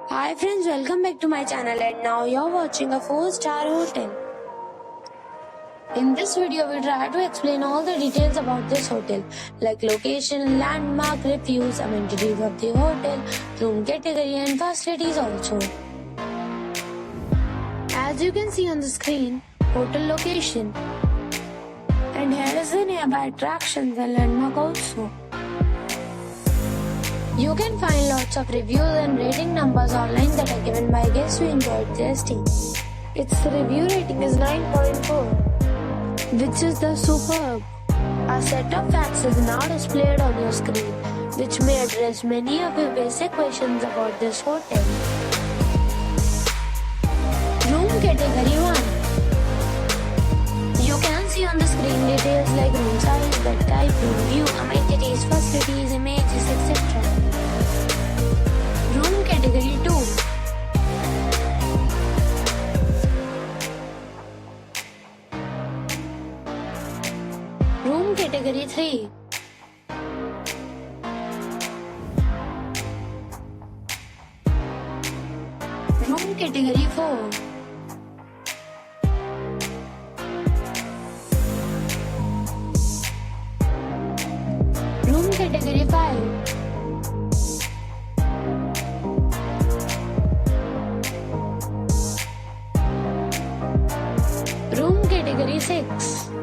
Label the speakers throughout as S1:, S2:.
S1: Hi friends, welcome back to my channel and now you're watching a 4-star hotel. In this video, we try to explain all the details about this hotel like location, landmark, reviews, amenities of the hotel, room category and facilities also. As you can see on the screen, hotel location. And here is the nearby attractions and landmark also. You can find lots of reviews and rating numbers online that are given by guests who enjoyed their stay. Its review rating is 9.4, which is the superb. A set of facts is now displayed on your screen, which may address many of your basic questions about this hotel. Room category 1. You can see on the screen details like room size, bed type, room view, amenities, facilities, images, etc. Room category 2. Room category 3. Room category 4. Room category 5. Room category 6.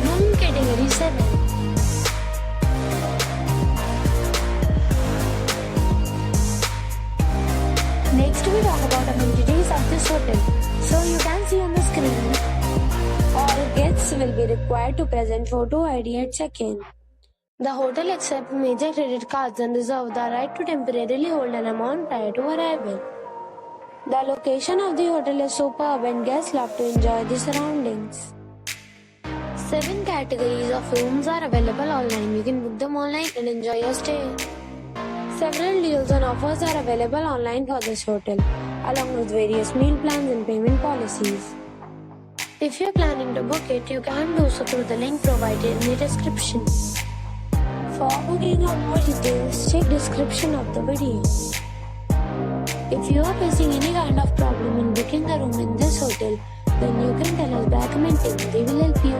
S1: Room category 7. Next we talk about amenities of this hotel. So you can see on the screen, all guests will be required to present photo ID at check-in. The hotel accepts major credit cards and reserves the right to temporarily hold an amount prior to arrival. The location of the hotel is superb and guests love to enjoy the surroundings. 7 categories of rooms are available online. You can book them online and enjoy your stay. Several deals and offers are available online for this hotel, along with various meal plans and payment policies. If you are planning to book it, you can do so through the link provided in the description. For booking or more details, check description of the video. If you are facing any kind of problem in booking a room in this hotel, then you can tell us by commenting. We will help you.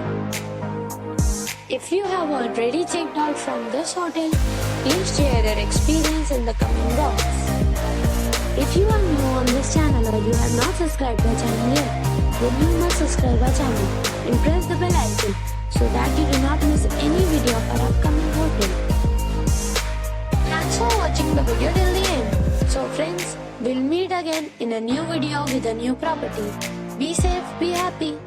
S1: If you have already checked out from this hotel, please share your experience in the comment box. If you are new on this channel or you have not subscribed our channel yet, then you must subscribe our channel and press the bell icon so that you do not miss any video of our upcoming hotel. Thanks for watching the video till the end. So friends, we'll meet again in a new video with a new property. Be safe, be happy.